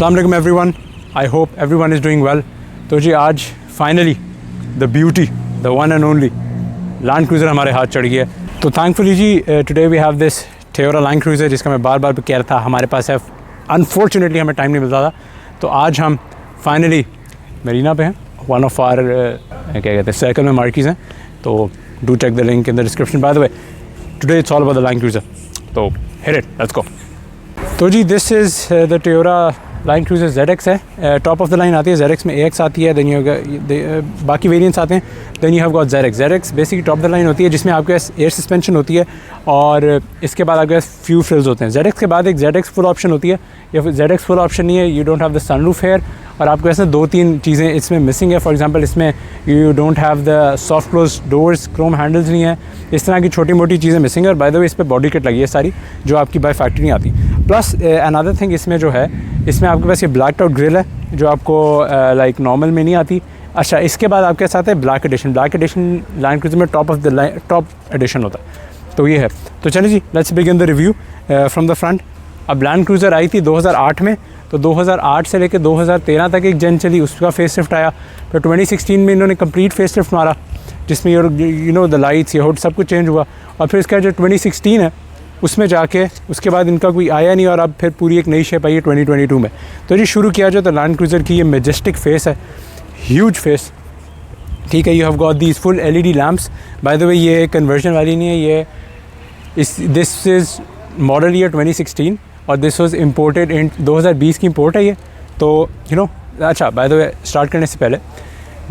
अस्सलाम वालेकुम everyone, I hope everyone is doing well. तो जी आज finally the beauty, the one and only Land Cruiser हमारे हाथ चढ़ गई है। तो थैंकफुली जी today we have this Toyota Land Cruiser, जिसका मैं बार बार कह रहा था हमारे पास है। अनफॉर्चुनेटली हमें टाइम नहीं मिलता था, तो आज हम फाइनली मरीना पे हैं। वन ऑफ आर क्या कहते हैं सर्कल में मार्कीज़ हैं, तो do check the link in the description. By the way today it's all about the Land Cruiser, तो हिट इट, लेट्स गो। तो जी this is the Toyota Land Cruiser ZX है। टॉप ऑफ द लाइन आती है ZX में, AX आती है, then बाकी वेरिएंट्स आते हैं। Then you have got ZX basically top the line होती है, जिसमें आपके पास एयर सस्पेंशन होती है और इसके बाद आपके पास फ्यू फ्रिल्स होते हैं। ZX के बाद एक ZX फुल ऑप्शन होती है, या फिर ZX फुल ऑप्शन नहीं है, you don't have the sunroof here, और आपके पास दो तीन चीज़ें इसमें मिसिंग है। फॉर एग्जांपल इसमें you don't have the soft close doors, chrome handles नहीं है, इस तरह की छोटी मोटी चीज़ें मिसिंग है। और बाय द वे इस पर बॉडी किट लगी है सारी, जो आपकी बाय फैक्ट्री नहीं आती। प्लस अनदर थिंग इसमें जो है, इसमें आपके पास ये ब्लैक आउट ग्रिल है, जो आपको लाइक नॉर्मल में नहीं आती। अच्छा, इसके बाद आपके साथ है ब्लैक एडिशन लैंड क्रूज़र में top of the line top edition होता है। तो ये है। तो चलिए जी let's begin the review from the front. अब लैंड क्रूज़र आई थी 2008 में, तो 2008 से लेकर 2013 तक एक जन चली, उसका फेस लिफ्ट आया। फिर 2016 में इन्होंने कंप्लीट फेस लिफ्ट मारा, जिसमें यू नो द लाइट्स, ये हुड सब कुछ चेंज हुआ। और फिर इसका जो 2016 है उसमें जाके उसके बाद इनका कोई आया नहीं, और अब फिर पूरी एक नई शेप आई है 2022 में। तो जी शुरू किया जाए तो लैंड क्रूज़र की ये मेजेस्टिक फेस है, ह्यूज फेस, ठीक है। You have got these full LED lamps. Bye the way ये कन्वर्जन वाली नहीं है, ये दिस इज़ मॉडल ईयर 2016 और दिस वाज इम्पोर्टेड इन 2020 की इम्पोर्ट है ये। तो यू नो अच्छा, बाय द वे स्टार्ट करने से पहले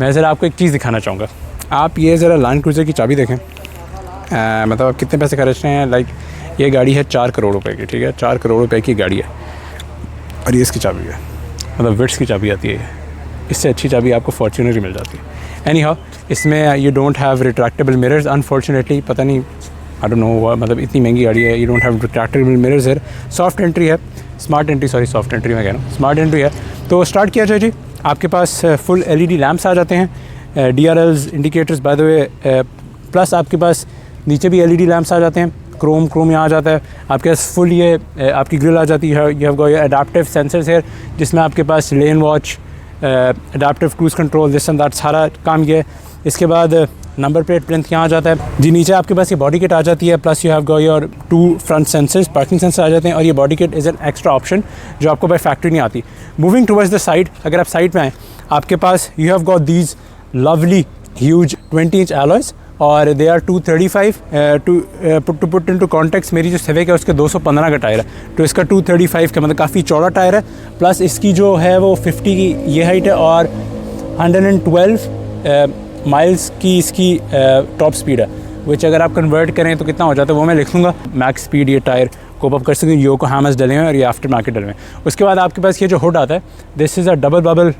मैं ज़रा आपको एक चीज़ दिखाना चाहूँगा। आप ये ज़रा लैंड क्रूज़र की चाबी देखें, मतलब आप कितने पैसे खर्च रहे हैं। लाइक ये गाड़ी है 4 करोड़ रुपए की, ठीक है, 4 करोड़ रुपए की गाड़ी है, और ये इसकी चाबी है, मतलब विट्स की चाबी आती है। इससे अच्छी चाबी आपको फॉर्च्यूनर मिल जाती है। एनी हाउ, इसमें you don't have retractable mirrors unfortunately, पता नहीं आई डोंट नो, मतलब इतनी महंगी गाड़ी है, you don't have retractable mirrors है। सॉफ्ट एंट्री है, smart entry, sorry soft entry मैं कह रहा हूँ, स्मार्ट एंट्री है। तो स्टार्ट किया जाए जी, आपके पास फुल LED लैम्प्स आ जाते हैं, DRLs indicators bye the way, plus आपके पास नीचे भी LED लैम्प्स आ जाते हैं, क्रोम यहाँ आ जाता है आपके पास फुल। ये आपकी ग्रिल आ जाती है, you have got adaptive sensors है, जिसमें आपके पास lane watch, adaptive cruise control, this and that सारा काम ये है। इसके बाद नंबर प्लेट प्रिंट यहाँ आ जाता है जी। नीचे आपके पास ये बॉडी किट आ जाती है, plus you have got your 2 front sensors, parking sensor आ जाते हैं, और ये body kit is an extra option जो आपको बाय फैक्ट्री नहीं आती। मूविंग टुवर्ड्स द साइड, अगर आप साइड में आएँ, आपके पास you have got these lovely huge 20 inch alloys, और they are 235 to put into context. मेरी जो सिविक है उसके 215 का टायर है, तो इसका 235 का मतलब काफ़ी चौड़ा टायर है। प्लस इसकी जो है वो 50 की ये हाइट है, और 112 माइल्स की इसकी टॉप स्पीड है, विच अगर आप कन्वर्ट करें तो कितना हो जाता है वो मैं लिख लूँगा। मैक्स स्पीड ये टायर कोप अप कर सकते हैं। योकोहामास डले हुए और ये आफ्टर मार्केट डले हुए हैं। उसके बाद आपके पास ये जो हुड आता है, this is a double bubble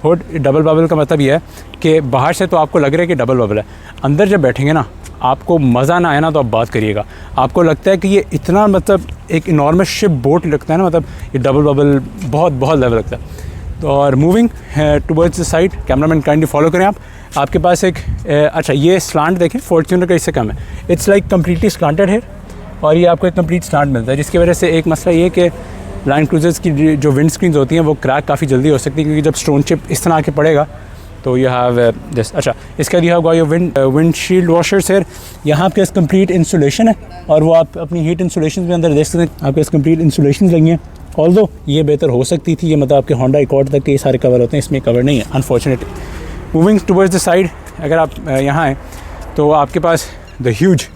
hood. Double bubble का मतलब ये है कि बाहर से तो आपको लग रहा है कि डबल बबल है, अंदर जब बैठेंगे ना आपको मज़ा ना आए ना, तो आप बात करिएगा। आपको लगता है कि ये इतना मतलब एक इनॉर्मस शिप बोट लगता है ना, मतलब ये डबल बबल बहुत लेवल लगता है। तो और moving towards the side, cameraman kindly follow करें आप। आपके पास एक अच्छा ये स्लांट देखें, फॉर्च्यूनर का इससे कम है, इट्स लाइक कम्प्लीटली स्लांटेड है, और ये आपको एक कंप्लीट स्लांट मिलता है, जिसकी वजह से एक मसला ये कि लैंड क्रूज़र्स की जो विंड स्क्रीन्स होती हैं वो क्रैक काफ़ी जल्दी हो सकती है, क्योंकि जब स्टोन चिप इस तरह आके पड़ेगा तो यू हैव जस्ट। अच्छा, इसके बाद you have got your windshield washers है। यहाँ आपके पास कंप्लीट इंसुलेशन है, और वो आप अपनी हीट इंसुलेशन में अंदर देख सकते हैं, आपके पास कंप्लीट इंसुलेशन लगी हैं। ऑल्दो ये बेहतर हो सकती थी, ये मतलब आपके होंडा अकॉर्ड तक के ये सारे कवर होते हैं, इसमें कवर नहीं है unfortunately. Moving towards the side, अगर आप यहाँ आएँ तो आपके पास द ह्यूज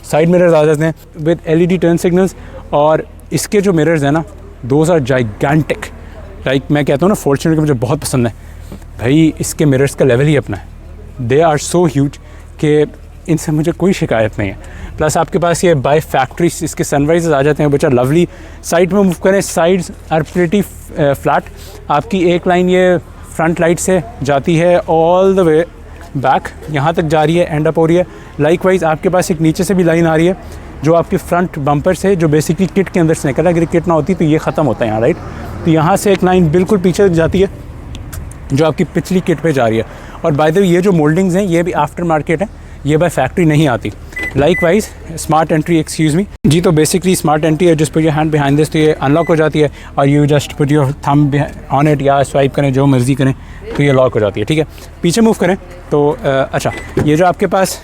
साइड मिरर्स आ जाते हैं विद LED टर्न सिग्नल्स, और इसके जो मिरर्स हैं ना, दोज आर जाइगेंटिक। लाइक मैं कहता हूँ ना, फॉर्च्यूनर के मुझे बहुत पसंद है भाई, इसके मिरर्स का लेवल ही अपना है। दे आर सो ह्यूज कि इनसे मुझे कोई शिकायत नहीं है। प्लस आपके पास ये बाय फैक्ट्री इसके सनराइजेस आ जाते हैं, विच आर लवली। साइड में मूव करें, साइड्स आर प्रिटी फ्लैट। आपकी एक लाइन ये फ्रंट लाइट से जाती है ऑल द वे बैक, यहाँ तक जा रही है, एंड अप हो रही है। लाइकवाइज आपके पास एक नीचे से भी लाइन आ रही है, जो आपके फ्रंट बम्पर से, जो बेसिकली किट के अंदर से निकला, अगर किट ना होती तो ये ख़त्म होता है यहाँ, राइट। तो यहाँ से एक लाइन बिल्कुल पीछे जाती है, जो आपकी पिछली किट पे जा रही है। और बाय द वे ये जो मोल्डिंग्स हैं ये भी आफ्टर मार्केट है, ये बाय फैक्ट्री नहीं आती। Likewise smart entry, excuse me जी। तो बेसिकली स्मार्ट एंट्री है, just put your hand behind this, तो ये अनलॉक हो जाती है और you just put your thumb on it या स्वाइप करें जो मर्ज़ी करें तो ये लॉक हो जाती है, ठीक है। पीछे मूव करें तो अच्छा, ये जो आपके पास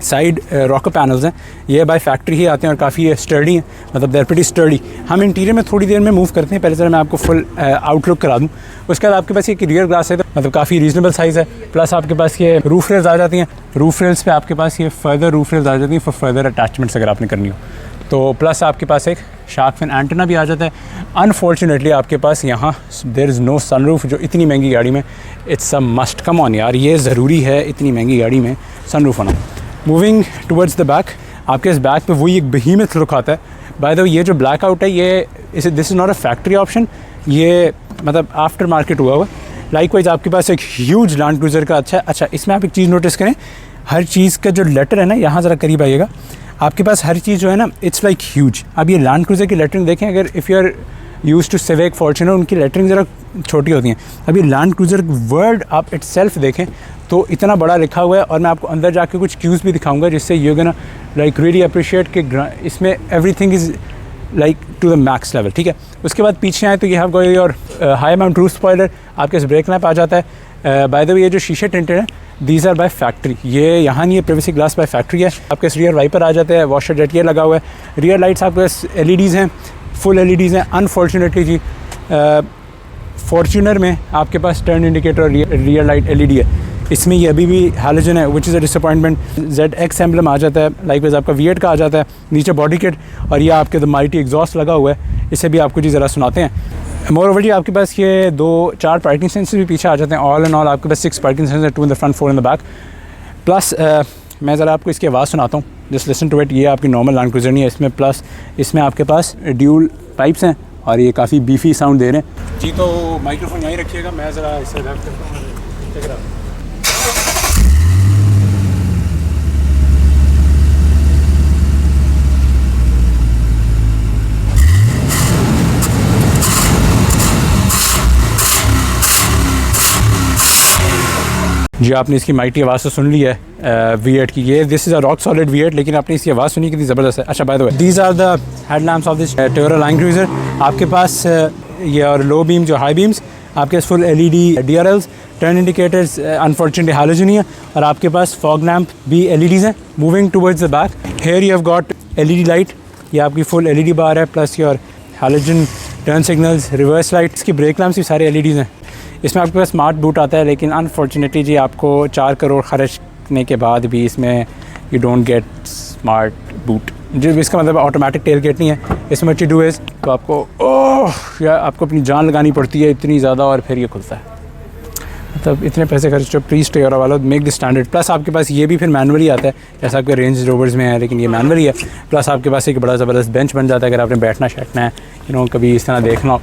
साइड रॉकर पैनल्स हैं ये बाय फैक्ट्री ही आते हैं और काफ़ी स्टर्डी हैं, मतलब देयर प्रीटी स्टर्डी। हम इंटीरियर में थोड़ी देर में मूव करते हैं, पहले ज़रा मैं आपको फुल आउटलुक करा दूँ। उसके बाद आपके पास ये रियर ग्लास है, तो मतलब काफ़ी रीजनेबल साइज़ है। प्लस आपके पास ये रूफ रेल्स आ जाती हैं, रूफ रेल्स पे आपके पास ये फर्दर रूफ रेल्स आ जाती हैं फॉर फर्दर अटैचमेंट्स अगर आपने करनी हो तो। प्लस आपके पास एक शार्क फिन एंटेना भी आ जाता है। अनफॉर्चुनेटली आपके पास यहाँ देयर इज़ नो सनरूफ, जो इतनी महंगी गाड़ी में it's a must. Come on यार, ये ज़रूरी है इतनी महंगी गाड़ी में सनरूफ होना। मूविंग टुवर्ड्स द बैक, आपके इस बैक पे वही एक बेहीमथ लुक आता है। बाय द वे ये जो ब्लैक आउट है ये this is not a factory option, ये मतलब आफ्टर मार्केट हुआ लाइक वाइज आपके पास एक ह्यूज लैंड क्रूज़र का अच्छा इसमें आप एक चीज़ नोटिस करें, हर चीज़ का जो लेटर है ना, यहाँ ज़रा करीब आइएगा, आपके पास हर चीज़ जो है ना इट्स लाइक ह्यूज। अब ये लैंड क्रूज़र की लेटरिंग देखें, अगर if you are use to Civic Fortuner उनकी लेटरिंग ज़रा छोटी होती हैं। अभी लैंड क्रूज़र वर्ड आप इटसेल्फ देखें तो इतना बड़ा लिखा हुआ है, और मैं आपको अंदर जाके कुछ क्यूज़ भी दिखाऊंगा जिससे you gonna like really appreciate कि इसमें everything is like to the max level, ठीक है। उसके बाद पीछे आए तो ये have got your high mount roof spoiler, आपके इस ब्रेक लैंप आ जाता है। बाय द वे ये जो शीशे टिंटेड हैं दीज आर बाय फैक्ट्री, ये यहाँ नहीं है, प्रिवेसी ग्लास बाय फैक्ट्री है। आपके इस रियर वाइपर आ जाते हैं, वॉशर जेट ये लगा हुआ है। रियर लाइट्स आपके पास LEDs हैं, फुल LEDs हैं। अनफॉर्चुनेटली जी फॉर्च्यूनर में आपके पास टर्न इंडिकेटर और रियर लाइट LED है, इसमें ये अभी भी हैलोजन है, which is a disappointment. ZX emblem आ जाता है, लाइकवाइज आपका V8 का आ जाता है, नीचे बॉडी किट, और ये आपके द माइटी एग्जॉस्ट लगा हुआ है। इसे भी आपको जी ज़रा सुनाते हैं। मोर ओवर जी आपके पास ये 2-4 पार्किंग सेंसर्स भी पीछे आ जाते हैं। ऑल एंड ऑल आपके पास 6 parking sensor, 2 in the front, 4 in the back. Plus मैं ज़रा आपको इसकी आवाज़ सुनाता हूँ, जस्ट लिसन टू इट। ये आपकी नॉर्मल लैंड क्रूज़र नहीं है, इसमें प्लस इसमें आपके पास ड्यूल पाइप्स हैं और ये काफ़ी बीफी साउंड दे रहे हैं जी। तो माइक्रोफोन यहीं रखिएगा, मैं ज़रा इससे रख करता हूँ। जी आपने इसकी माइटी आवाज़ तो सुन ली है V8 की। ये this is a rock solid V8, लेकिन आपने इसकी आवाज़ सुनी कितनी ज़बरदस्त है। अच्छा by the way these are the headlamps of this Toyota Land Cruiser. आपके पास ये और लो बीम जो हाई बीम्स, आपके पास full LED DRLs, turn indicators unfortunately halogen है, और आपके पास फॉग लैम्प भी LEDs हैं। Moving towards the back, here you have got LED light, ये आपकी फुल LED बार है, plus your halogen turn signals, reverse light. इसकी ब्रेक लैम्प्स भी सारे LEDs हैं। इसमें आपके पास स्मार्ट बूट आता है, लेकिन अनफॉर्चुनेटली जी आपको 4 करोड़ खर्च करने के बाद भी इसमें you don't get smart boot, जो इसका मतलब ऑटोमेटिक टेल गेट नहीं है इसमें। टी डू इज़ तो आपको या आपको अपनी जान लगानी पड़ती है इतनी ज़्यादा, और फिर ये खुलता है। मतलब इतने पैसे खर्च, प्लीज़ टोयोटा वालों मेक दिस स्टैंडर्ड। प्लस आपके पास ये भी फिर मैनुअली आता है, जैसा आपके रेंज रोवर्स में है, लेकिन ये मैनुअली है। प्लस आपके पास एक बड़ा ज़बरदस्त बेंच बन जाता है अगर आपने बैठना शैठना है, कभी इस तरह देखना,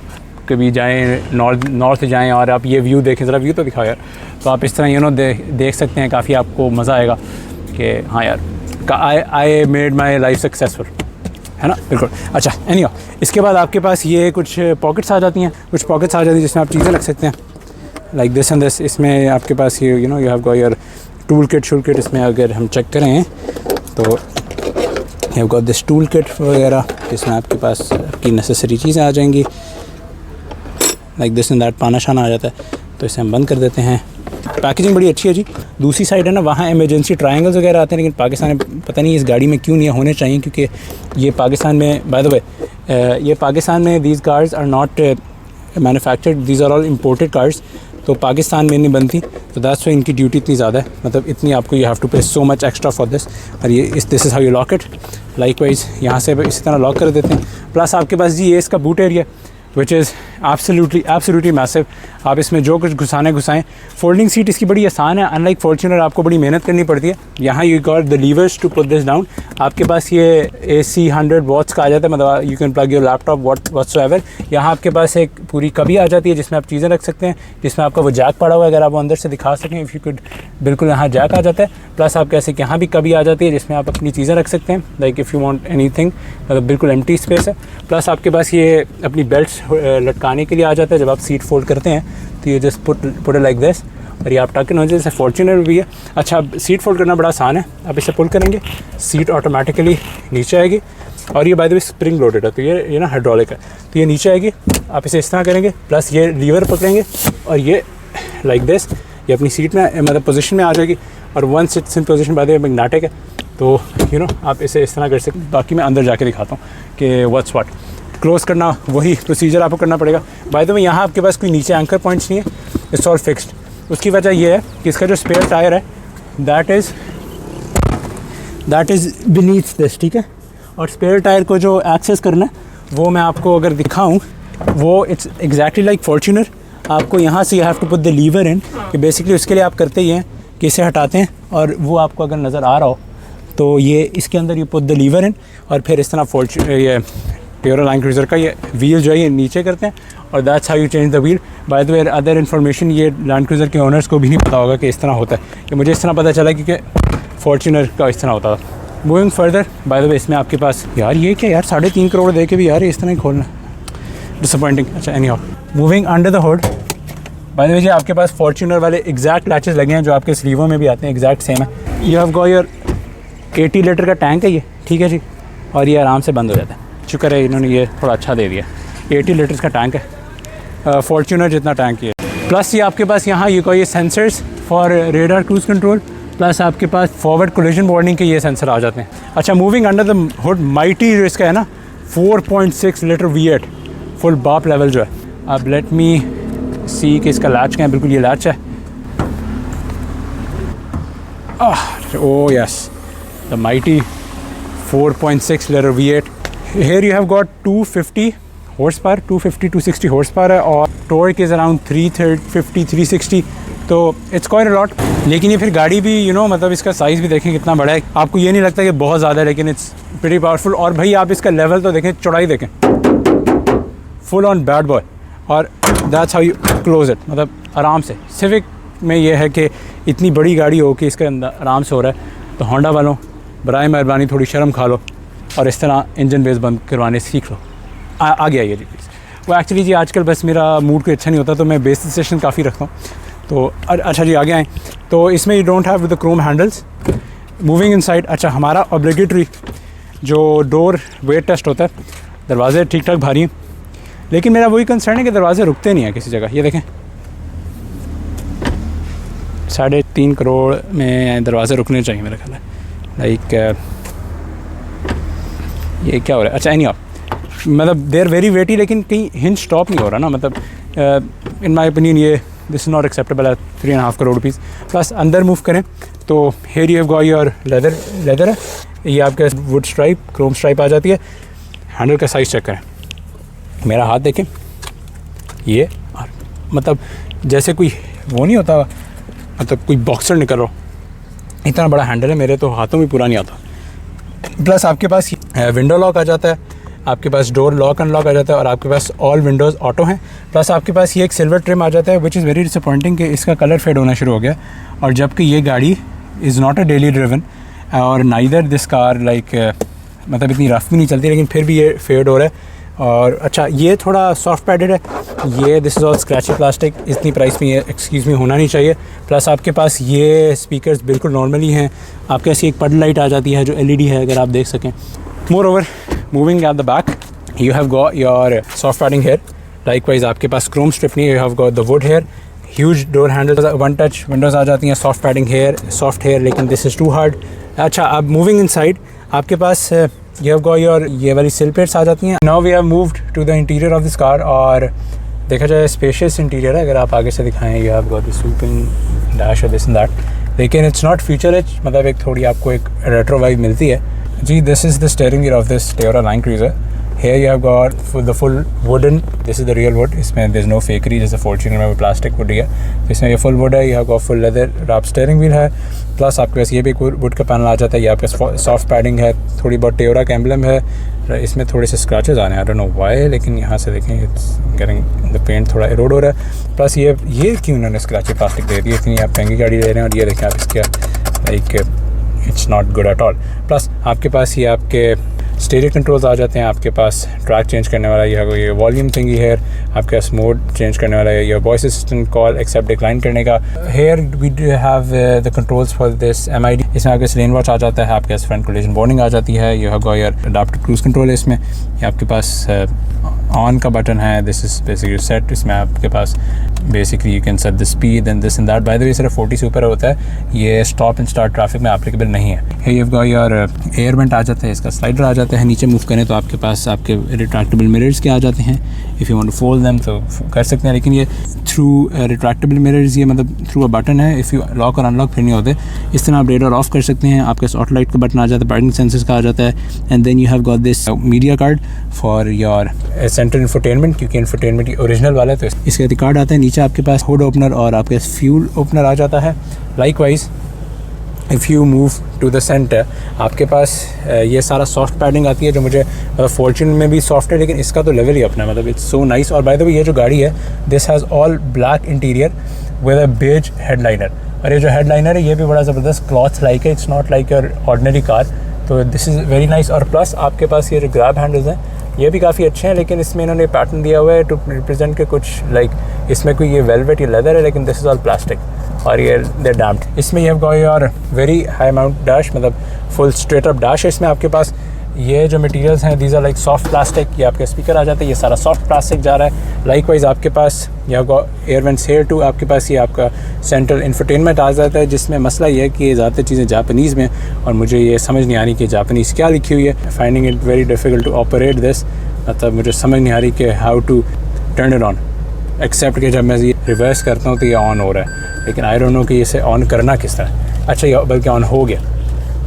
कभी जाएँ नॉर्थ जाएँ और आप ये व्यू देखें, ज़रा व्यू तो दिखाओ यार, तो आप इस तरह देख सकते हैं। काफ़ी आपको मज़ा आएगा कि हाँ यार I made my life successful, है ना, बिल्कुल। अच्छा एनीवे, इसके बाद आपके पास ये कुछ पॉकेट्स आ जाती हैं, जिसमें आप चीज़ें रख सकते हैं, लाइक दिस एंड दिस। इसमें आपके पास ये you have got your tool kit. इसमें अगर हम चेक करें तो you have got this tool kit वगैरह, जिसमें आपके पास आपकी नेसेसरी चीज़ें आ जाएंगी, लाइक दिस एंड दैट। पाना शाना आ जाता है, तो इसे हम बंद कर देते हैं। पैकेजिंग बड़ी अच्छी है जी। दूसरी साइड है ना, वहाँ इमरजेंसी ट्रायंगल्स वगैरह आते हैं, लेकिन पाकिस्तान में पता नहीं इस गाड़ी में क्यों नहीं होने चाहिए, क्योंकि ये पाकिस्तान में, बाय द वे ये पाकिस्तान में these cars are not manufactured, these are all imported cars, तो पाकिस्तान में नहीं बनती, तो दैट्स वाई इनकी ड्यूटी इतनी ज़्यादा है, मतलब इतनी आपको यू हैव टू पे so much extra for this. और ये this is how you lock it, like wise यहाँ से इसी तरह लॉक कर देते हैं। प्लस आपके पास जी ये इसका boot area which is absolutely massive. आप इसमें जो कुछ घुसाएं। फोल्डिंग सीट इसकी बड़ी आसान है, अनलाइक फॉर्च्यूनर आपको बड़ी मेहनत करनी पड़ती है। यहाँ you got the levers to put this down. आपके पास ये AC 100 वॉट्स का आ जाता है, मतलब you can plug your laptop whatsoever. यहाँ आपके पास एक पूरी कभी आ जाती है जिसमें आप चीज़ें रख सकते हैं, जिसमें आपका वो जैक पड़ा हुआ है, अगर आप वो अंदर से दिखा सकें इफ़ यू कुड, बिल्कुल यहाँ जैक आ जाता है। प्लस आप कैसे यहाँ भी कभी आ जाती है जिसमें आप अपनी चीज़ें रख सकते हैं, like if you want anything, मतलब बिल्कुल एम्प्टी स्पेस है। प्लस आपके पास ये अपनी बेल्ट लटकाने के लिए आ जाता है, जब आप सीट फोल्ड करते हैं तो ये just put it like this, और ये आप टक इन हो जाए, जैसे फॉर्च्यूनर भी है। अच्छा, सीट फोल्ड करना बड़ा आसान है, आप इसे पुल करेंगे, सीट ऑटोमेटिकली नीचे आएगी। और ये bye the way spring loaded है, तो ये ना हाइड्रोलिक है, तो ये नीचे आएगी। आप इसे इस तरह करेंगे, प्लस ये लीवर पकड़ेंगे और ये लाइक दिस, ये अपनी सीट में मतलब पोजीशन में आ जाएगी। और once it's in position, by the way magnetic है, तो आप इसे इस तरह कर सकते। बाकी मैं अंदर जाके दिखाता हूँ कि व्हाट्स व्हाट। क्लोज़ करना वही प्रोसीजर आपको करना पड़ेगा। बाय द वे यहाँ आपके पास कोई नीचे एंकर पॉइंट्स नहीं है, इट्स ऑल फिक्स्ड। उसकी वजह ये है कि इसका जो स्पेयर टायर है दैट इज़ बीनीथ दिस, ठीक है। और स्पेयर टायर को जो एक्सेस करना है वो मैं आपको अगर दिखाऊं, वो इट्स एग्जैक्टली लाइक फॉर्च्यूनर। आपको यहाँ से you have to put the lever in, कि बेसिकली उसके लिए आप करते ही हैं कि इसे हटाते हैं, और वो आपको अगर नज़र आ रहा हो तो ये इसके अंदर यू पुट द लीवर इन, और फिर इस तरह ये टोयोटा लैंड क्रूज़र का ये व्हील जो है ये नीचे करते हैं, और that's how you change the wheel. Bye the way other information ये लैंड क्रूज़र के ओनर्स को भी नहीं पता होगा कि इस तरह होता है, कि मुझे इस तरह पता चला क्योंकि फॉर्च्यूनर का इस तरह होता था। मूविंग फर्दर, बाय द वे इसमें आपके पास यार ये क्या यार 3.5 करोड़ दे के भी यार इस तरह ही खोलना, डिसअपॉइंटिंग। अच्छा, anyhow, moving under the hood, by the way जी आपके पास फॉर्च्यूनर वाले एग्जैक्ट लैचेस लगे हैं जो आपके स्लीवों में भी आते हैं, एग्जैक्ट सेम है। You have got your 80 litre का टैंक है ये, ठीक है जी, और ये आराम से बंद हो जाता है। शुक्र है इन्होंने ये थोड़ा अच्छा दे दिया। 80 लीटर्स का टैंक है, फॉर्च्यूनर जितना टैंक है। प्लस ये आपके पास यहाँ ये sensors for radar cruise control, plus आपके पास फॉरवर्ड कोलिजन वार्निंग के ये सेंसर आ जाते हैं। अच्छा, moving under the hood, mighty जो इसका है ना 4.6 लीटर V8 फुल बाप लेवल जो है। अब लेट मी सी कि इसका लैच क्या है। बिल्कुल ये लैच है। Oh yes, the mighty 4.6 litre V8। Here you have got 250 horsepower, 250-260 horsepower है, और torque is around 350-360, तो it's quite a lot। लेकिन ये फिर गाड़ी भी मतलब इसका साइज़ भी देखें कितना बड़ा है। आपको ये नहीं लगता कि बहुत ज़्यादा है, लेकिन it's pretty powerful। और भाई आप इसका लेवल तो देखें, चौड़ाई देखें, फुल ऑन बैड बॉय। और that's how you close it, मतलब आराम से। सिविक में ये है कि इतनी बड़ी गाड़ी हो कि इसके अंदर आराम से हो रहा है, तो होंडा वालों बराए मेहरबानी थोड़ी शर्म खा लो और इस तरह इंजन बेस बंद करवाने सीख लो। आगे आइए जी प्लीज़। वो एक्चुअली जी आजकल बस मेरा मूड कोई अच्छा नहीं होता, तो मैं बेस स्टेशन काफ़ी रखता हूँ, तो अच्छा जी आगे आएँ। तो इसमें you don't have the Chrome handles. Moving inside, अच्छा हमारा ऑब्लिगेटरी जो डोर वेट टेस्ट होता है, दरवाजे ठीक ठाक भारी हैं, लेकिन मेरा वही कंसर्न है कि दरवाजे रुकते नहीं हैं किसी जगह। ये देखें 3.5 करोड़ में दरवाजे रुकने चाहिए मेरा ख्याल है। लाइक ये क्या हो रहा है। अच्छा, एनी हाउ, मतलब दे आर वेरी वेटी, लेकिन कहीं हिंज स्टॉप नहीं हो रहा ना, मतलब इन माई ओपिनियन ये this is not acceptable at 3.5 crore rupees. Plus अंदर मूव करें तो here you have got your leather है, ये आपके वुड स्ट्राइप, क्रोम स्ट्राइप आ जाती है। हैंडल का साइज़ चेक करें, मेरा हाथ देखें, ये मतलब जैसे कोई वो नहीं होता, मतलब कोई बॉक्सर निकल रहा हो, इतना बड़ा हैंडल है। मेरे तो हाथों में पूरा नहीं आता। प्लस आपके पास विंडो लॉक आ जाता है, आपके पास डोर लॉक अनलॉक आ जाता है, और आपके पास ऑल विंडोज़ ऑटो हैं। प्लस आपके पास ये एक सिल्वर ट्रिम आ जाता है, विच इज़ वेरी डिसअपॉइंटिंग कि इसका कलर फेड होना शुरू हो गया, और जबकि ये गाड़ी is not a daily driven, और नाइदर दिस कार लाइक मतलब इतनी रफ भी नहीं चलती, लेकिन फिर भी ये फेड हो रहा है। और अच्छा, ये थोड़ा सॉफ्ट पैडेड है, ये this is all scratchy plastic, इतनी प्राइस में ये एक्सक्यूज़ में होना नहीं चाहिए। प्लस आपके पास ये स्पीकर्स बिल्कुल नॉर्मली हैं। आपके ऐसी एक पड लाइट आ जाती है जो LED है, अगर आप देख सकें। Moreover, moving at the back, you have got your soft padding here. Likewise आपके पास क्रोम स्ट्रिप नहीं है, you have got the wood here, huge door handle, one touch windows आ जाती हैं, soft padding here, soft here, लेकिन this is too hard. अच्छा, अब मूविंग इनसाइड, आपके पास you have got your ये वाली सिल प्लेट्स आ जाती हैं। Now we have moved to the interior of this car, और देखा जाए स्पेशियस इंटीरियर है। अगर आप आगे से दिखाएं, you have got the swooping dash और this and that, लेकिन it's not feature rich, मतलब एक थोड़ी आपको एक रेट्रो वाइब मिलती है जी। This is the steering gear of this Toyota Land Cruiser. Here you have got the full wooden, this is the real wood, इसमें there's no fakery जैसे Fortuner में वो प्लास्टिक वुड है, तो इसमें ये फुल वुड है। you have got full leather wrap steering wheel है, प्लस आपके पास ये भी वुड का पैनल आ जाता है। ये आपके सॉफ्ट पैडिंग है, थोड़ी बहुत टोयोटा का एम्बलम है, इसमें थोड़े से स्क्रैचेस आने, आई डोंट नो व्हाई, लेकिन यहाँ से देखें इट्स गेटिंग द पेंट थोड़ा इरोड हो रहा है। प्लस ये क्यों उन्होंने स्क्रैची प्लास्टिक दे दी, इतनी आप महंगी गाड़ी ले रहे हैं, और ये देखें आप इसका like it's not good at all. Plus आपके पास ये आपके स्टीरियो कंट्रोल्स आ जाते हैं आपके पास, ट्रैक चेंज करने वाला ये वॉल्यूम थिंग हेयर, आपके पास मोड चेंज करने वाला है, ये voice assistant call accept decline करने का। Here we have the controls for this MID, इसमें आपके लेन वॉच आ जाता है, आपके पास फ्रंट कोलिजन वार्निंग आ जाती है, you have got your adaptive cruise control है इसमें, ये आपके पास ऑन का बटन है, दिस इज़ बेसिकली सेट, इसमें आपके पास basically you can set the speed and this and that. By the वे सिर्फ 40 से ऊपर होता है, ये स्टॉप एंड स्टार्ट ट्रैफिक में एप्लीकेबल नहीं है। ये you have got your air vent आ जाता है, इसका स्लाइडर आ जाता है, नीचे मूव करें तो आपके पास आपके रिट्रैक्टेबल मिरर्स के आ जाते हैं, if you want to fold them तो कर सकते हैं, लेकिन ये थ्रू रिट्रैक्टेबल मिरर्स, ये मतलब थ्रू अ बटन है, इफ़ यू लॉक और अनलॉक फिर नहीं होते। इस तरह आप रेडर ऑफ कर सकते हैं, आपके ऑटो लाइट का बटन आ जाता है, पार्किंग सेंसर्स का आ जाता है, and then you have got this media card for your central infotainment, क्योंकि इंफोटेनमेंट ओरिजिनल वाला है तो इसके कार्ड आता है। नीचे आपके पास हुड ओपनर और आपके फ्यूल ओपनर आ जाता है। Likewise if you move to the centre, आपके पास ये सारा सॉफ्ट पैडिंग आती है, जो मुझे फॉर्च्यून में भी सॉफ्ट है, लेकिन इसका तो लेवल ही अपना, मतलब इट्स सो नाइस। और बाय द वे ये जो गाड़ी है, this has all black interior with a beige headliner, और ये जो हेडलाइनर है ये भी बड़ा ज़बरदस्त क्लॉथ लाइक है, it's not like your ordinary car, तो दिस इज़ वेरी नाइस। और प्लस आपके पास ये जो ग्रैब हैंडल्स हैं ये भी काफ़ी अच्छे हैं, लेकिन इसमें इन्होंने पैटर्न दिया हुआ है टू रिप्रेजेंट के कुछ लाइक इसमें कोई ये वेलवेट या लेदर है, लेकिन दिस इज़ ऑल प्लास्टिक, और ये दे डैम्प्ड। इसमें ये have got your very high mount dash, मतलब फुल स्ट्रेट अप डैश है इसमें आपके पास। ये जो मटेरियल्स हैं these are like soft plastic, ये आपके स्पीकर आ जाते हैं, ये सारा सॉफ्ट प्लास्टिक जा रहा है। लाइकवाइज आपके पास यह got air vents here too, आपके पास ये आपका सेंट्रल इंफोटेनमेंट आ जाता है, जिसमें मसला ये है कि ये ज़्यादा चीज़ें जापानीज़ में, और मुझे ये समझ नहीं आ रही कि जापानीज़ क्या लिखी हुई है, finding it very difficult to operate this, मतलब मुझे समझ नहीं आ रही कि how to turn it on, except कि जब मैं ये रिवर्स करता हूँ तो ये ऑन हो रहा है, लेकिन आई डोंट नो कि इसे ऑन करना किस तरह। अच्छा ये बल्कि ऑन हो गया,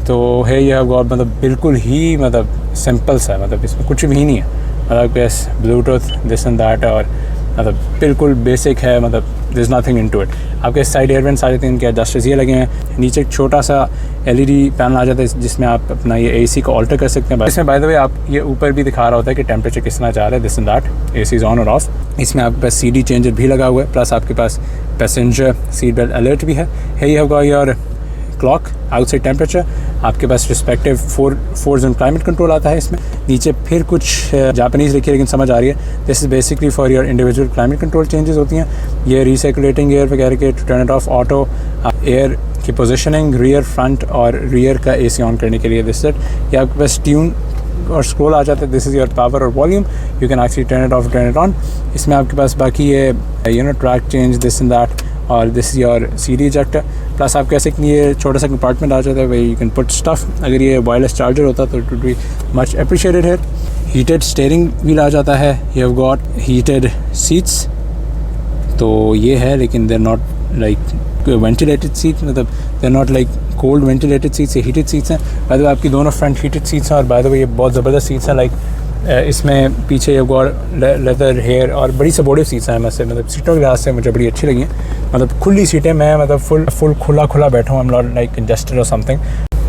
तो है ये गॉड, मतलब बिल्कुल ही मतलब सिंपल सा है, मतलब इसमें कुछ भी नहीं है, मतलब बस ब्लूटूथ दिस एंड दैट, और मतलब बिल्कुल बेसिक है, मतलब दिस नथिंग इनटू इट। आपके साइड एयर वेंट्स आ जाते हैं, इनके एडजस्टर्स ये लगे हैं, नीचे एक छोटा सा LED पैनल आ जाता है जिसमें आप अपना ये AC को ऑल्टर कर सकते हैं। इसमें बाय द वे आप ये ऊपर भी दिखा रहा होता है कि टेम्परेचर कितना चाह रहा है, this and that, AC is on और ऑफ। इसमें आपके पास CD चेंजर भी लगा हुआ है, प्लस आपके पास पैसेंजर सीट बेल्ट अलर्ट भी है। You have got your clock, outside temperature, आपके पास रिस्पेक्टिव 4 जोन क्लाइमेट कंट्रोल आता है इसमें। नीचे फिर कुछ जापानीज़ लिखी है लेकिन समझ आ रही है, this is basically for your individual climate control changes होती हैं। ये रिसर्कुलेटिंग एयर वगैरह के, to turn it off, auto air की पोजीशनिंग, रियर फ्रंट और रियर का AC ऑन करने के लिए दिस सेट। ये आपके पास ट्यून और स्क्रॉल आ जाता है, दिस इज़ योर पावर और volume, you can actually turn it off, turn it on. इसमें आपके पास बाकी ये track change this and that, और this is your CD ejector. Plus आप कह सकते हैं ये छोटा सा कंपार्टमेंट आ जाता है, वही यू कैन पुट स्टफ। अगर ये वायरलेस चार्जर होता तो it would be much appreciated है। हीटेड स्टीयरिंग व्हील आ जाता है, you have got heated seats, तो ये है, लेकिन they are not like ventilated seat, मतलब they are not like cold ventilated seats, ये हीटेड सीट्स हैं। बाय द वे आपकी दोनों फ्रंट हीटेड सीट्स हैं, और बाय द वे ये बहुत ज़बरदस्त सीट्स हैं, लाइक इसमें पीछे ये गॉड लेदर हेयर और बड़ी सपोर्टिव सीट्स हैं मत से, मतलब सीटों के लिहाज से मुझे बड़ी अच्छी लगी हैं, मतलब खुली सीटें, मैं मतलब फुल खुला बैठा हूँ, I am not like congested और समथिंग।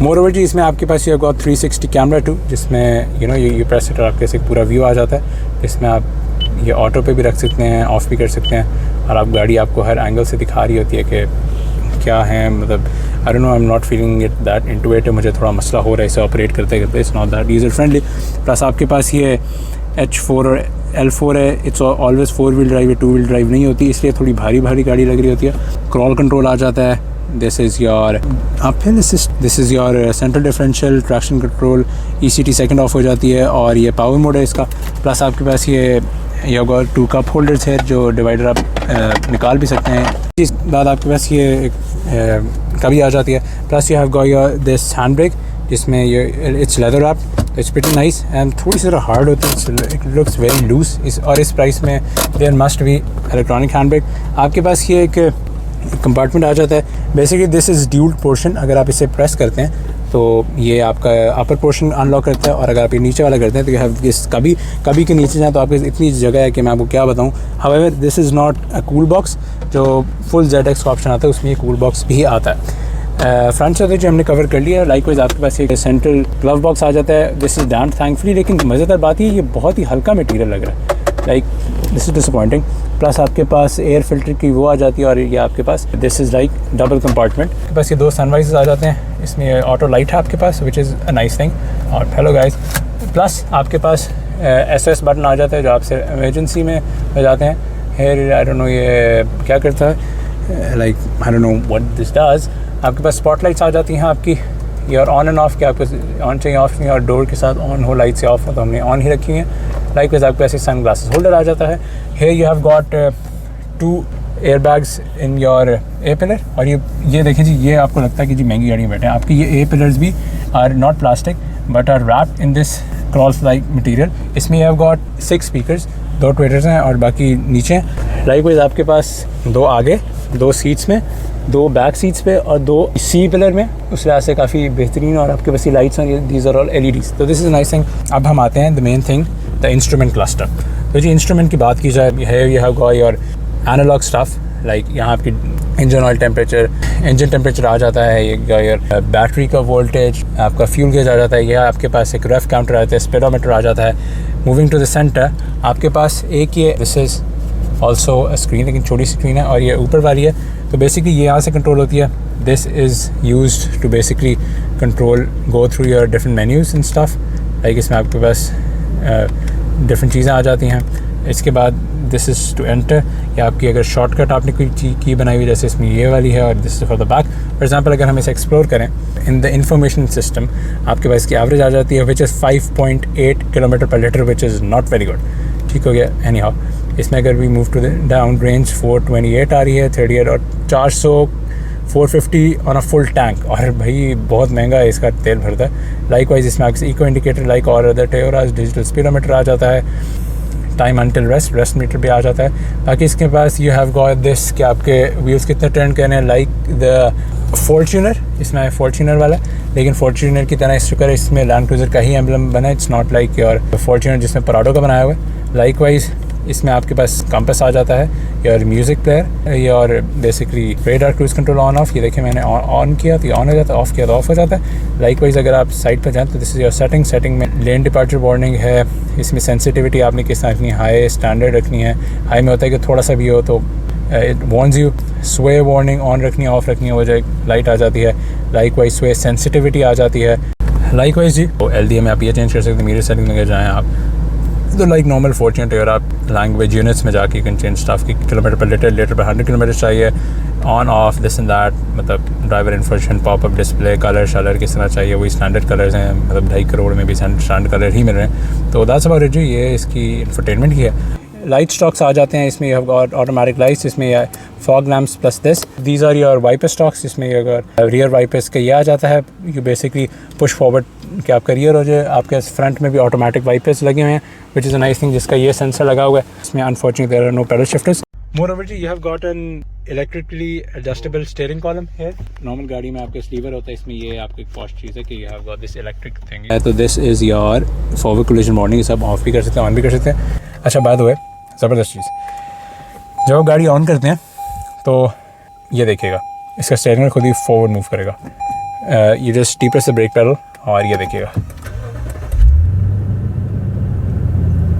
मोर ओवर जी इसमें आपके पास ये गॉड 360 कैमरा टू, जिसमें ये प्रेस इट और आपके से पूरा व्यू आ जाता है। इसमें आप ये ऑटो पे भी रख सकते हैं, ऑफ भी कर सकते हैं, और आप गाड़ी आपको हर एंगल से दिखा रही होती है कि क्या है, मतलब I don't know, I am not feeling it that intuitive, मुझे थोड़ा मसला हो रहा है इसे ऑपरेट करते करते, it's not that user friendly. Plus आपके पास ये H4 और L4 है, इट्स ऑलवेज 4 व्हील ड्राइव है, 2 व्हील ड्राइव नहीं होती, इसलिए थोड़ी भारी गाड़ी लग रही होती है। क्रॉल कंट्रोल आ जाता है, this is your uphill assist, this is your central differential, traction control, ECT second of हो जाती है, और ये पावर मोड है इसका। प्लस आपके पास ये गॉट 2 कप होल्डर्स है, जो डिवाइडर आप निकाल भी सकते हैं। इस बाद आपके पास ये कभी आ जाती है। Plus you have got your this hand brake, जिसमें ये it's leather wrap, it's pretty nice and थोड़ी सी हार्ड होती है, इट लुक्स वेरी लूज। और इस प्राइस में there must be electronic hand brake. आपके पास ये एक कंपार्टमेंट आ जाता है, basically this is dual portion, अगर आप इसे प्रेस करते हैं तो ये आपका अपर पोर्शन अनलॉक करता है, और अगर आप ये नीचे वाला करते हैं तो यू हैव दिस, कभी के नीचे जाए तो आपके इतनी जगह है कि मैं आपको क्या बताऊँ। However this is not a cool box, जो फुल ZX का ऑप्शन आता है उसमें ये कूल बॉक्स भी आता है। फ्रंट से जो हमने कवर कर लिया। लाइकवाइज आपके पास एक सेंट्रल ग्लव बॉक्स आ जाता है, दिस इज़ डैम्प्ड थैंकफुली, लेकिन मज़ेदार बात ये बहुत ही हल्का मटीरियल लग रहा है, like this is disappointing. Plus आपके पास एयर फिल्टर की वो आ जाती है, और ये आपके पास this is like double compartment. आपके पास ये 2 सनवाइजेस आ जाते हैं, इसमें ऑटो लाइट है आपके पास, which is a nice thing. और हेलो गाइस, प्लस आपके पास SOS बटन आ जाता है जो आपसे इमरजेंसी में हो जाते हैं। हेयर आई डोंट नो ये क्या करता है, like I don't know what this does. आपके पास स्पॉटलाइट्स आ जाती हैं आपकी, ये और ऑन एंड ऑफ के आपको ऑन चाहिए ऑफ नहीं, और डोर के साथ ऑन हो लाइट से ऑफ हो तो हमने ऑन ही रखी हैं। लाइक आपके पास सन ग्लासेस होल्डर आ जाता है। Here you have got 2 air bags in your A pillar. और ये देखें जी, ये आपको लगता है कि जी महंगी गाड़ी में बैठे हैं, आपकी ये ए पिलर्स भी are not plastic but are wrapped in this cloth like material. इसमें you have got 6 speakers, 2 tweeters हैं और बाकी नीचे। लाइकवाइज आपके पास 2 आगे, 2 सीट्स में, 2 बैक सीट्स पे और 2 सी पिलर में, उस लिहाज से काफ़ी बेहतरीन। और आपके पास ये लाइट्स हैं, दीज आर ऑल LEDs। तो दिस इज़ नाइस थिंग। अब हम आते हैं the main thing, the instrument cluster. तो जी इंस्ट्रूमेंट की बात की जाए, है you have got your analogue stuff, like यहाँ आपकी engine oil temperature, engine temperature आ जाता है, ये योर बैटरी का वोल्टेज, आपका फ्यूल गेज आ जाता है, यह आपके पास एक रेफ काउंटर आता है, स्पीडोमीटर आ जाता है। मूविंग टू द सेंटर आपके पास एक ये दिस इज़ ऑल्सो स्क्रीन, लेकिन छोटी स्क्रीन है और ये ऊपर वाली है। तो बेसिकली ये यहाँ से कंट्रोल होती है। This is used to basically control go through your different menus and stuff, like इसमें आपके पास डिफरेंट चीज़ें आ जाती हैं। इसके बाद दिस इज़ टू एंटर, या आपकी अगर शॉर्टकट आपने कोई चीज़ की बनाई हुई, जैसे इसमें ये वाली है और this is for the back. For example अगर हम इसे एक्सप्लोर करें इन द इंफॉर्मेशन सिस्टम, आपके पास इसकी एवरेज आ जाती है विच इज़ 5.8 किलोमीटर पर litre, which is not very good. ठीक हो गया। एनी हाउ इसमें अगर we move to the down range 428 आ रही है, 38 और 400 450 ऑन अ फुल टैंक, और भाई बहुत महंगा है इसका तेल भरता है। लाइकवाइज इसमें आपके इको इंडिकेटर लाइक और अदर टयोराज, डिजिटल स्पीडोमीटर आ जाता है, टाइम अंटिल रेस्ट मीटर भी आ जाता है। बाकी इसके पास यू हैव गॉट दिस कि आपके व्हील्स कितने टर्न करने हैं, लाइक द फॉर्च्यूनर, इसमें फॉर्च्यूनर वाला, लेकिन फॉर्च्यूनर की तरह इस शुक्र है इसमें लैंड क्रूज़र का ही एम्बलम बना है, it's not like your Fortuner जिसमें पराडो का बनाया हुआ है। लाइकवाइज इसमें आपके पास कंपास आ जाता है, योर म्यूज़िक प्लेयर, और basically radar cruise control on off. ये देखिए मैंने ऑन किया तो ये ऑन हो जाता है, ऑफ़ किया तो ऑफ हो जाता है। लाइकवाइज अगर आप साइड पर जाएँ तो दिस इज़ योर सेटिंग में लेन डिपार्चर वार्निंग है, इसमें सेंसिटिविटी आपने किस तरह रखनी है, हाई स्टैंडर्ड रखनी है। हाई में होता है कि थोड़ा सा भी हो तो इट वार्न्स यू, स्वे वार्निंग ऑन रखनी है, ऑफ रखनी है, वो जो लाइट आ जाती है। लाइकवाइज स्वे सेंसिटिविटी आ जाती है। लाइकवाइज जी LDA में आप ये चेंज कर सकते हैं, मीटर सेटिंग में अगर जाएँ आप तो लाइक नॉर्मल फॉर्च्यूनर, अगर आप लैंग्वेज यूनिट्स में जाके कैन चेंज स्टफ की किलोमीटर पर लीटर पर 100 किलोमीटर चाहिए, on off this and that, मतलब driver information, popup display, colour शलर किस तरह चाहिए, वही स्टैंडर्ड कलर्स हैं, मतलब 2.5 करोड़ में भी स्टैंडर्ड कलर ही मिल रहे हैं। तो दैट्स अबाउट इट जी, ये इसकी इंफरटेनमेंट की है। लाइट स्टॉक्स आ जाते हैं इसमें, you have got automatic lights, इसमें fog lamps plus this, these are your wiper stalks. इसमें अगर रियर वाइपर्स का ये आ जाता है, यू बेसिकली पुश फॉरवर्ड कि आपका रियर हो जाए। आपके फ्रंट में भी ऑटोमेटिक वाइपर्स लगे हुए हैं which is a nice thing, जिसका ये सेंसर लगा हुआ है। इसमें unfortunately there are no paddle shifters. Moreover जी you have got an electrically adjustable steering column है। नॉर्मल गाड़ी में आपके लीवर होता है, इसमें ये आपको एक पॉश चीज़ है कि you have got this electric thing. तो this is your forward collision warning, सब ऑफ भी कर सकते हैं, ऑन भी कर सकते हैं। अच्छा बात हुए ज़बरदस्त चीज़, जब आप गाड़ी ऑन करते हैं तो ये देखिएगा इसका स्टीयरिंग खुद ही फॉरवर्ड मूव करेगा। ये just D press the brake pedal और ये देखिएगा,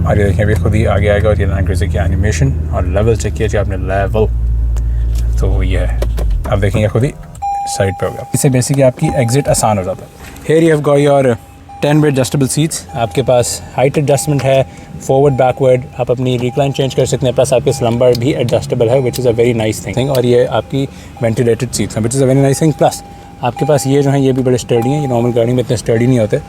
और ये देखें अभी खुद ही आगे आएगा। और ये लैंड क्रूज़र की एनिमेशन और लेवल चेक किया आपने, लेवल तो ये है। अब देखेंगे खुद ही साइड पे हो गया। इससे बेसिकली आपकी एग्जिट आसान हो जाता है। Here you have got your 10 way adjustable seats, आपके पास हाइट एडजस्टमेंट है, फॉरवर्ड बैकवर्ड आप अपनी रिक्लाइन चेंज कर सकते हैं, प्लस आपके स्लम्बर भी एडजस्टेबल है which is a very nice thing. और ये आपकी वेंटिलेटेड सीट्स हैं which is a very nice thing. Plus आपके पास ये जो है ये भी बड़े स्टर्डी हैं, ये नॉर्मल गाड़ी में इतने स्टर्डी नहीं होते।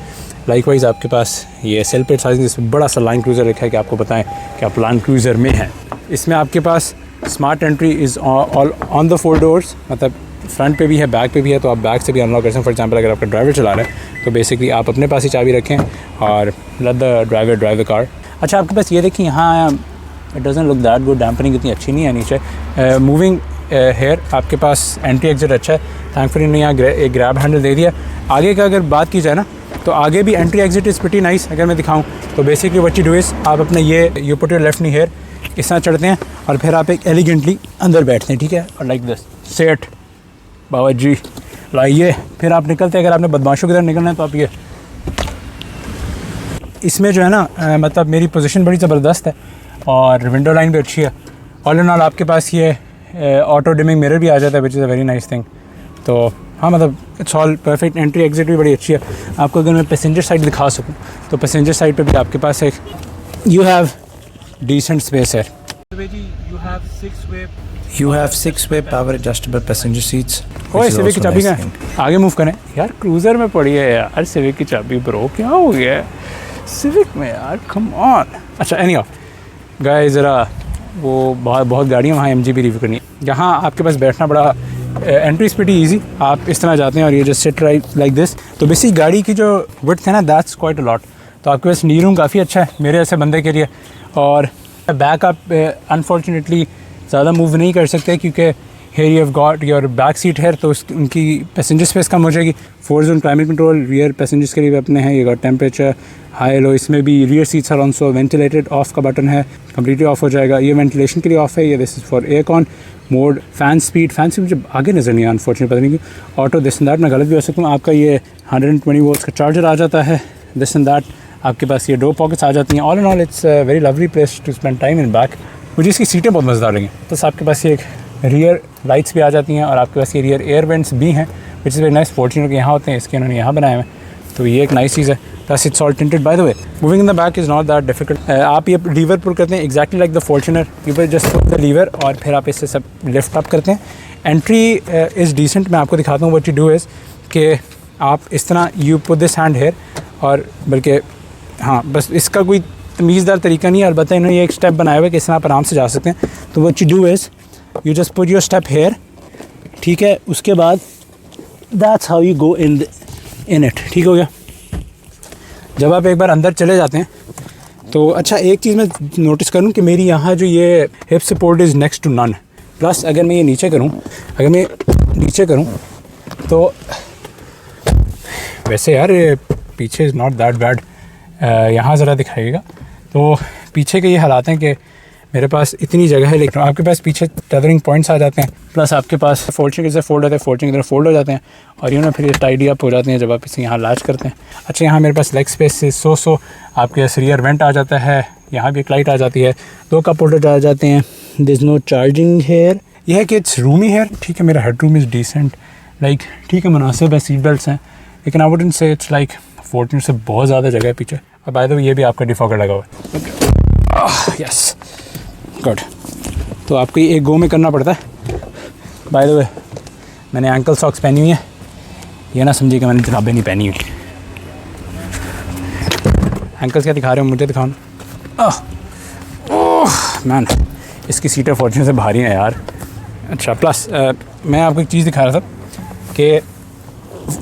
लाइकवाइज आपके पास ये सेल प्लेट साइज, इसमें बड़ा सा लैंड क्रूज़र लिखा है कि आपको बताएं कि आप लैंड क्रूज़र में हैं। इसमें आपके पास smart entry is all on the 4 doors, मतलब फ्रंट पे भी है, बैक पे भी है, तो आप बैक से भी अनलॉक कर सकते हैं। फॉर एग्जांपल अगर आपका ड्राइवर चला रहा है तो बेसिकली आप अपने पास ही चाबी रखें और let the driver drive the car. अच्छा आपके पास ये देखिए यहाँ it doesn't look that good, dampening इतनी अच्छी नहीं है नीचे। मूविंग हेयर आपके पास एंट्री एग्जिट अच्छा है, थैंकफुली ने यहाँ एक ग्रैब हैंडल दे दिया। आगे का अगर बात की जाए ना तो आगे भी entry exit is pretty nice. अगर मैं दिखाऊँ तो basically what you do is आप अपने ये you put your left knee here इस तरह चढ़ते हैं और फिर आप एक एलिगेंटली अंदर बैठते हैं, ठीक है, और लाइक दिस सेट बाबा जी लाइए। फिर आप निकलते हैं, अगर आपने बदमाशों की तरफ निकलना है तो आप ये इसमें जो है ना मतलब मेरी पोजीशन बड़ी ज़बरदस्त है और विंडो लाइन भी अच्छी है। ऑल इन ऑल आपके पास ये ऑटो डिमिंग मिरर भी आ जाता है which is a very nice thing. तो हाँ मतलब it's all perfect, entry exit भी बड़ी अच्छी है। आपको अगर मैं पैसेंजर साइड दिखा सकूँ तो पैसेंजर साइड पे भी आपके पास एक यू हैव डिसेंट स्पेस है। You have 6-way power adjustable passenger seats. ओए which is सिविक की also चाबी nice कहाँ thing. है? आगे मूव करें यार, क्रूज़र में पड़ी है यार सिविक की चाबी ब्रो, क्या हो गया है सिविक में यार, कम ऑन। अच्छा एनी गाइस ज़रा वो बहुत गाड़ियाँ वहाँ एमजी भी रिव्यू करनी है। यहाँ आपके पास बैठना बड़ा एंट्री इज़ प्रीटी ईजी, आप इस तरह जाते हैं और ये just sit right like this. तो बेसिक गाड़ी की जो विड्थ है ना दैट्स क्वाइट अ लॉट, तो आपके पास नी रूम काफ़ी अच्छा है मेरे ऐसे बंदे के लिए। और बैक आप अनफॉर्चुनेटली ज़्यादा मूव नहीं कर सकते क्योंकि here you have got your back seat है, तो उनकी पैसेंजर स्पेस कम हो जाएगी। 4 zone climate control rear passengers के लिए अपने हैं, ये गॉट टेम्परेचर हाई लो, इसमें भी rear seats are also ventilated, off का बटन है कम्प्लीटली ऑफ हो जाएगा, ये वेंटिलेशन के लिए ऑफ है, ये this is for air con mode. Fan speed मुझे आगे नज़र नहीं आया अनफॉर्चुनेट, पता नहीं क्यों। ऑटो दिस एंड दैट, मैं गलत भी हो सकता हूँ। आपका ये 120 वोल्ट्स का चार्जर आ जाता है, दिस एंड दैट। आपके पास ये 2 पॉकेट्स आ जाती हैं। All and all it's very lovely place to spend time in back. मुझे इसकी सीटें बहुत मज़ेदार लगी। तो आपके पास ये एक रियर लाइट्स भी आ जाती हैं और आपके पास ये रियर एयर वेंट्स भी हैं, which is very nice. Fortuner के यहाँ होते हैं, इसके उन्होंने यहाँ बनाए हुए हैं, तो ये एक नाइस चीज़ है। Plus it's all tinted by the way. Moving in the back is not that difficult. आप ये लीवर पुल करते हैं exactly like the Fortuner, you पर जस्ट पुट द लीवर और फिर आप इससे सब लिफ्ट अप करते हैं। Entry is decent. मैं आपको दिखाता हूँ व्हाट यू डू इज़ कि आप इस तरह you put this hand hair, और बल्कि हाँ बस इसका कोई तमीज़दार तरीका नहीं है, अलबत्त इन्होंने ये एक स्टेप बनाया हुआ है कि इस तरह आप आराम से जा सकते हैं। तो what you do is you just put your step here, ठीक है, उसके बाद that's how you go in it, ठीक हो गया। जब आप एक बार अंदर चले जाते हैं तो अच्छा एक चीज़ मैं नोटिस करूँ कि मेरी यहाँ जो ये hip support is next to none. Plus अगर मैं ये नीचे करूँ, तो वैसे यार ये पीछे इज़ नॉट दैट बैड, यहाँ ज़रा दिखाइएगा। तो पीछे के ये हालात हैं कि मेरे पास इतनी जगह है, लेकिन आपके पास पीछे टेदरिंग पॉइंट्स आ जाते हैं, प्लस आपके पास फोल्डिंग की तरह फोल्ड होते हैं, फोल्डिंग की तरह फोल्ड हो जाते हैं, और ना फिर ये टाइडी अप हो जाते हैं जब आप इसे यहाँ लैच करते हैं। अच्छा यहाँ मेरे पास लेग स्पेस से सो आपके पास रियर वेंट आ जाता है, यहाँ भी एक लाइट आ जाती है, 2 कप होल्डर आ जाते हैं। This is no charging here, यह है कि इट्स रूमी हेयर, ठीक है। मेरा head room is decent, like ठीक है, मुनासिब है, सीट बेल्ट्स हैं, लेकिन I wouldn't say it's like Fortuner से बहुत ज़्यादा जगह है पीछे। और बाय द वे ये भी आपका डिफॉगर लगा हुआ है, यस गुड। तो आपको ये एक गो में करना पड़ता है। बाय द वे मैंने एंकल सॉक्स पहनी हुई है, ये ना समझिए कि मैंने जराबें नहीं पहनी हुई। एंकल्स क्या दिखा रहे हो, मुझे दिखाओ ना। ओह मैन, इसकी सीटें फॉर्च्यूनर से भारी हैं यार। अच्छा प्लस मैं आपको एक चीज़ दिखा रहा था कि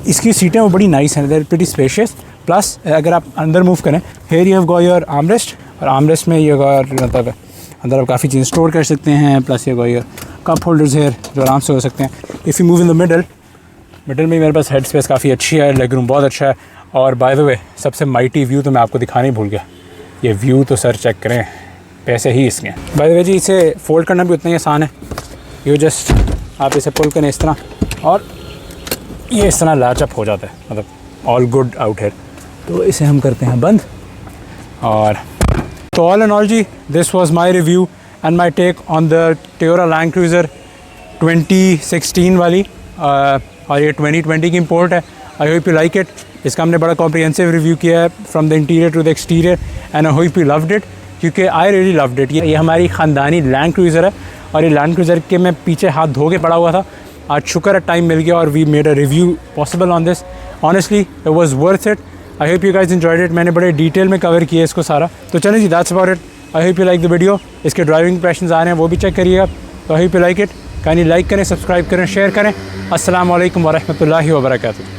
इसकी सीटें वो बड़ी नाइस हैं, देयर प्रीटी स्पेशियस। प्लस अगर आप अंदर मूव करें, here you have got your armrest, और आर्मरेस्ट में ये मतलब अंदर आप काफ़ी चीज़ें स्टोर कर सकते हैं। प्लस ये got your cup holders here जो आराम से हो सकते हैं। If you move in the middle में मेरे पास हेड स्पेस काफ़ी अच्छी है, लेग रूम बहुत अच्छा है। और बाय द वे सबसे माइटी व्यू तो मैं आपको दिखाने ही भूल गया, ये व्यू तो सर चेक करें, पैसे ही इसके हैं। बाय द वे जी इसे फोल्ड करना भी उतना ही आसान है, यू जस्ट आप इसे पुल करें इस तरह और ये इस तरह लैच अप हो जाता है, मतलब ऑल गुड आउट हेयर। तो इसे हम करते हैं बंद। और तो ऑल एंड ऑल जी this was my review and my take on the Toyota Land Cruiser 2016 वाली, और ये 2020 की इम्पोर्ट है। I hope you like it. इसका हमने बड़ा कॉम्प्रिहेंसिव रिव्यू किया है from the interior to the exterior, and I hope you loved it, क्योंकि आई रियली लव्ड इट। ये हमारी ख़ानदानी लैंड क्रूज़र है, और ये लैंड क्रूज़र के मैं पीछे हाथ धो के पड़ा हुआ था। आज शुक्र है टाइम मिल गया और we made a review possible on this. Honestly it was worth it. I hope you guys enjoyed it. मैंने बड़े डिटेल में कवर किया इसको सारा। तो चलें जी, that's about it. I hope you like the video. इसके ड्राइविंग इंप्रेशंस आ रहे हैं, वो भी चेक करिएगा। तो I hope you like it. Kindly like करें, सब्सक्राइब करें, शेयर करें। अस्सलाम वालेकुम वरहमतुल्लाहि वबरकातुहू।